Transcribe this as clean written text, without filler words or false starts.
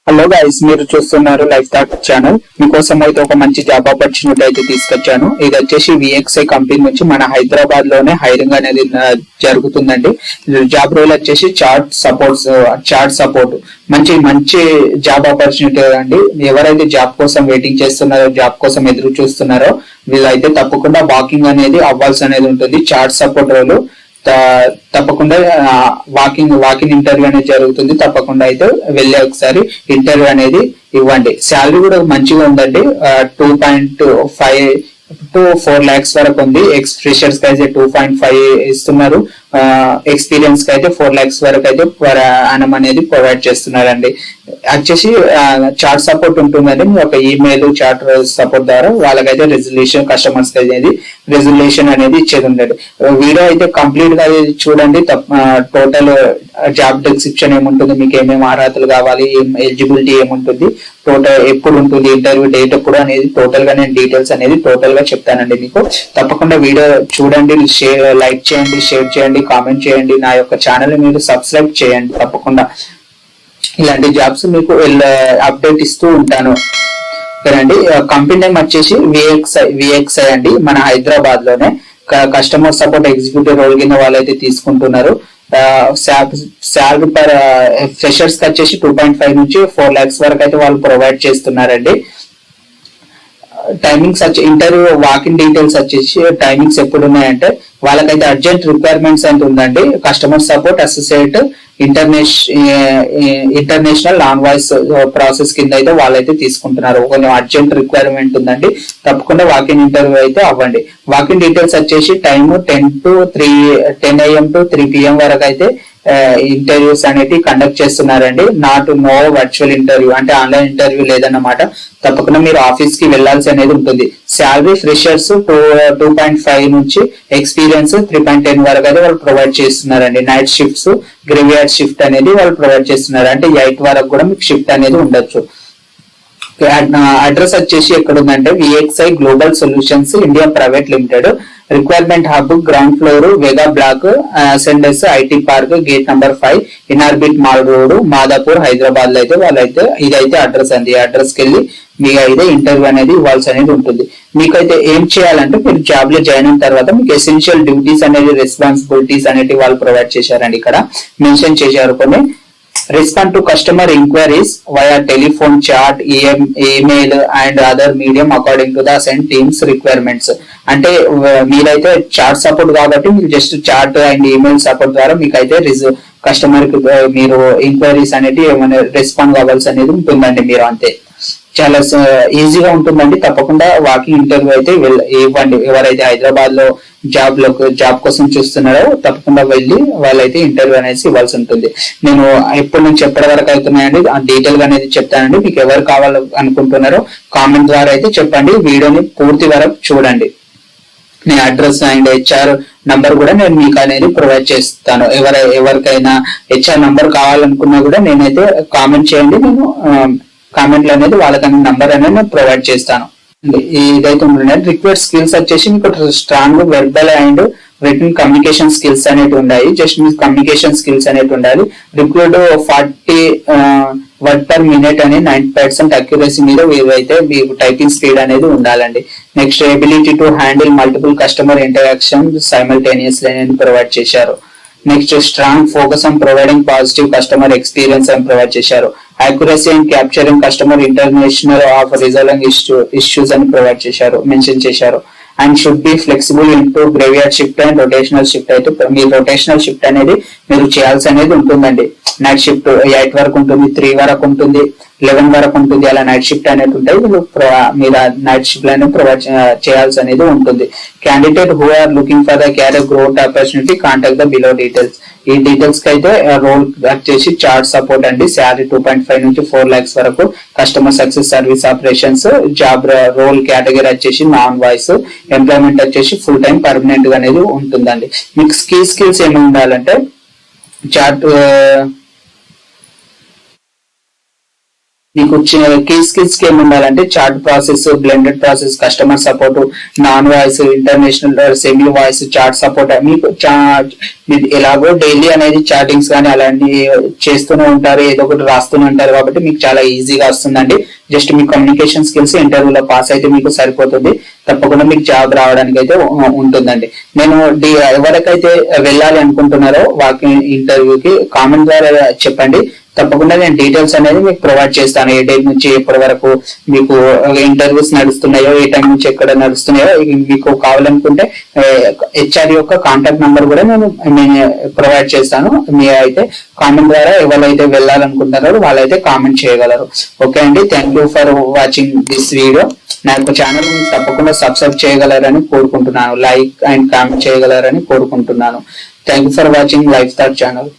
Hello guys, మీరు చూస్తున్నారు life thought channel. మీకోసం అయితే ఒక మంచి జాబ్ ఆపర్చునిటీ అయితే తీసుకొచ్చాను. ఇది వచ్చేసి విఎక్స్ఐ కంపెనీ నుంచి మన హైదరాబాద్ లోనే హైరింగ్ అనేది జరుగుతుందండి. జాబ్ రోల్ వచ్చేసి చార్ట్ సపోర్ట్ మంచి మంచి జాబ్ ఆపర్చునిటీ అండి. ఎవరైతే జాబ్ కోసం వెయిటింగ్ చేస్తున్నారో, జాబ్ కోసం ఎదురు చూస్తున్నారో వీళ్ళైతే తప్పకుండా వాకింగ్ అనేది అవ్వాల్సి అనేది ఉంటుంది. చార్ట్ సపోర్ట్ రోల్ తప్పకుండా వాకింగ్ ఇంటర్వ్యూ అనేది జరుగుతుంది. తప్పకుండా అయితే వెళ్ళి ఒకసారి ఇంటర్వ్యూ అనేది ఇవ్వండి. శాలరీ కూడా మంచిగా ఉందండి. 2.5 to 4 lakhs వరకు ఉంది. ఫ్రెషర్స్ కి అయితే 2.5 ఇస్తున్నారు. ఎక్స్పీరియన్స్ కి అయితే 4 lakhs వరకు అయితే అనం అనేది ప్రొవైడ్ చేస్తున్నారండి. వచ్చేసి చార్ట్ సపోర్ట్ ఉంటుందండి. మీ ఒక ఈమెయిల్ చార్ట్ సపోర్ట్ ద్వారా వాళ్ళకైతే రెజల్యూషన్, కస్టమర్స్ కి అనేది రెజల్యూషన్ అనేది ఇచ్చేది ఉండదు. వీడియో అయితే కంప్లీట్ గా చూడండి. టోటల్ జాబ్ డిస్క్రిప్షన్ ఏముంటుంది, మీకు ఏమేమి అర్హతలు కావాలి, ఎలిజిబిలిటీ ఏముంటుంది, టోటల్ ఎప్పుడు ఉంటుంది, ఇంటర్వ్యూ డేట్ ఎప్పుడు అనేది టోటల్ గా నేను డీటెయిల్స్ అనేది టోటల్ గా చెప్తానండి మీకు. తప్పకుండా వీడియో చూడండి, లైక్ చేయండి, షేర్ చేయండి, కామెంట్ చేయండి. నా యొక్క ఛానల్ మీరు సబ్స్క్రైబ్ చేయండి. తప్పకుండా ఇలాంటి జాబ్స్ మీకు అప్డేట్ ఇస్తూ ఉంటాను. ఓకేనండి. కంపెనీ నేమ్ వచ్చేసి విఎక్స్ఐ అండి. మన హైదరాబాద్ లోనే కస్టమర్ సపోర్ట్ ఎగ్జిక్యూటివ్ రోల్ కింద వాళ్ళైతే తీసుకుంటున్నారు. శాలరీ పర్ ఫ్రెషర్స్ కి వచ్చేసి 2.5 నుంచి 4 lakhs వరకు అయితే వాళ్ళు ప్రొవైడ్ చేస్తున్నారండి. టైమింగ్స్ ఇంటర్వ్యూ వాకింగ్ డీటెయిల్స్ వచ్చేసి టైమింగ్స్ ఎప్పుడు ఉన్నాయంటే వాళ్ళకైతే అర్జెంట్ రిక్వైర్మెంట్స్ అంటే ఉందండి. Customer support associate international non voice process కింద అయితే వాళ్ళైతే తీసుకుంటున్నారు. కొంచెం అర్జెంట్ రిక్వైర్మెంట్ ఉందండి. తప్పకుండా వాకింగ్ ఇంటర్వ్యూ అయితే అవ్వండి. వాకింగ్ డీటెయిల్స్ వచ్చేసి టైమ్ 10 AM to 3 PM వరకు అయితే ఇంటర్వ్యూస్ అనేవి కండక్ట్ చేస్తున్నారండి. నో వర్చువల్ ఇంటర్వ్యూ అంటే ఆన్లైన్ ఇంటర్వ్యూ లేదన్నమాట. తప్పకుండా మీరు ఆఫీస్ కి వెళ్లాల్సి అనేది ఉంటుంది. శాలరీ ఫ్రెషర్స్ 2.5 నుంచి ఎక్స్పీరియన్స్ 3.10 వరకు అయితే వాళ్ళు ప్రొవైడ్ చేస్తున్నారండి. నైట్ షిఫ్ట్స్, గ్రేవియార్డ్ షిఫ్ట్ అనేది వాళ్ళు ప్రొవైడ్ చేస్తున్నారు. అంటే 8 వరకు కూడా మీకు షిఫ్ట్ అనేది ఉండొచ్చు. అడ్రస్ వచ్చేసి ఎక్కడ ఉందంటే VXI global solutions India private limited, requirement hub, ground floor, Vega block, సెండెస్ IT park, gate number 5, Inorbit mall road, Madhapur, Hyderabad లో అయితే వాళ్ళైతే ఇదైతే అడ్రస్ అండి. ఈ అడ్రస్ కి వెళ్ళి మీకు అయితే ఇంటర్వ్యూ అనేది ఇవ్వాల్సి అనేది ఉంటుంది. మీకైతే ఏం చేయాలంటే మీరు జాబ్ లో జాయిన్ అయిన తర్వాత మీకు ఎసెన్షియల్ డ్యూటీస్ అనేది, రెస్పాన్సిబిలిటీస్ అనేవి వాళ్ళు ప్రొవైడ్ చేశారండి. ఇక్కడ మెన్షన్ చేశారు కొన్ని. Respond to customer inquiries via telephone, chat, email and other medium according to the assigned team's requirements. అంటే మీరైతే చాట్ సపోర్ట్ కాబట్టి మీరు just chat and email support ద్వారా మీకైతే కస్టమర్ కి మీరు ఎంక్వైరీస్ అనేది ఏమైనా రెస్పాండ్ కావాల్సి అనేది ఉంటుందండి. మీరు అంతే చాలా ఈజీగా ఉంటుందండి. తప్పకుండా వాకింగ్ ఇంటర్వ్యూ అయితే ఇవ్వండి. ఎవరైతే హైదరాబాద్ లో జాబ్ కోసం చూస్తున్నారో తప్పకుండా వెళ్ళి వాళ్ళైతే ఇంటర్వ్యూ అనేది ఇవ్వాల్సి ఉంటుంది. నేను ఎప్పటి నుంచి ఎప్పటి వరకు అవుతున్నాయండి డీటెయిల్ గా అనేది చెప్తానండి. మీకు ఎవరు కావాలి అనుకుంటున్నారో కామెంట్ ద్వారా అయితే చెప్పండి. వీడియోని పూర్తి వరకు చూడండి. నేను అడ్రస్ అండ్ HR నంబర్ కూడా నేను మీకు అనేది ప్రొవైడ్ చేస్తాను. ఎవరికైనా HR నంబర్ కావాలనుకున్నా కూడా నేనైతే కామెంట్ చేయండి. నేను కామెంట్లు అనేది వాళ్ళకి నంబర్ అనేది నేను ప్రొవైడ్ చేస్తాను. ఇదైతే ఉంటుందండి. రిక్వైర్డ్ స్కిల్స్ వచ్చేసి మీకు strong verbal and written communication skills అనేవి ఉన్నాయి. జస్ట్ మీకు కమ్యూనికేషన్ స్కిల్స్ అనేవి ఉండాలి. రిక్వైర్డ్ 40 వర్డ్ పర్ మినిట్ అని 90% అక్యురసీ మీద వీరైతే మీకు టైపింగ్ స్పీడ్ అనేది ఉండాలండి. Next ability to handle multiple customer interaction simultaneously అని ప్రొవైడ్ చేశారు. Next strong focus on providing positive customer experience అని ప్రొవైడ్ చేశారు. Accuracy and capturing customer international of resolving issues అని ప్రొవైడ్ చేశారు, మెన్షన్ చేశారు. And should be flexible into graveyard shift and rotational shift. అయితే మీ rotational shift అనేది మీరు చేయాల్సి అనేది ఉంటుందండి. నైట్ షిఫ్ట్ 8 వరకు ఉంటుంది, 3 వరకు ఉంటుంది, 11 వరకు ఉంటుంది. అలా నైట్ షిఫ్ట్ అనేది ఉంటాయి. మీరు నైట్ షిఫ్ట్ అనేది ప్రొవైడ్ చేయాల్సి అనేది ఉంటుంది. Candidate who are looking for the career growth opportunity contact the below details. ఈ డీటెయిల్స్ కి అయితే రోల్ వచ్చేసి చార్ట్ సపోర్ట్ అండి. శాలరీ 2.5 నుంచి 4 lakhs వరకు. Customer success service operations. Job role category వచ్చేసి నాన్ వాయిస్. ఎంప్లాయ్మెంట్ వచ్చేసి ఫుల్ టైం పర్మనెంట్ గా అనేది ఉంటుందండి. మీకు స్కిల్స్ ఏమి ఉండాలంటే చార్ట్ మీకు కీ స్కిల్స్ ఏమి ఉండాలంటే chat process, blended process, customer support, non voice, international semi voice, chat support. మీకు ఎలాగో డైలీ అనేది చాటింగ్స్ కానీ అలాంటి చేస్తూనే ఉంటారు, ఏదో ఒకటి రాస్తూనే ఉంటారు కాబట్టి మీకు చాలా ఈజీగా వస్తుందండి. జస్ట్ మీ కమ్యూనికేషన్ స్కిల్స్ ఇంటర్వ్యూలో పాస్ అయితే మీకు సరిపోతుంది, తప్పకుండా మీకు జాబ్ రావడానికి అయితే ఉంటుందండి. నేను ఎవరికైతే వెళ్ళాలి అనుకుంటున్నారో వాళ్ళకి ఇంటర్వ్యూకి కామెంట్ ద్వారా చెప్పండి, తప్పకుండా నేను డీటెయిల్స్ అనేది మీకు ప్రొవైడ్ చేస్తాను. ఏ డేట్ నుంచి ఎప్పటి వరకు మీకు ఇంటర్వ్యూస్ నడుస్తున్నాయో, ఏ టైం నుంచి ఎక్కడ నడుస్తున్నాయో మీకు కావాలనుకుంటే హెచ్ఆర్ యొక్క కాంటాక్ట్ నంబర్ కూడా నేను ప్రొవైడ్ చేస్తాను. మీరు అయితే కామెంట్ ద్వారా ఎవరైతే వెళ్ళాలనుకుంటున్నారో వాళ్ళైతే కామెంట్ చేయగలరు. ఓకే అండి, thank you for watching this video. నా యొక్క ఛానల్ తప్పకుండా సబ్స్క్రైబ్ చేయగలరని కోరుకుంటున్నాను, లైక్ అండ్ కామెంట్ చేయగలరని కోరుకుంటున్నాను. Thank you for watching life thought channel.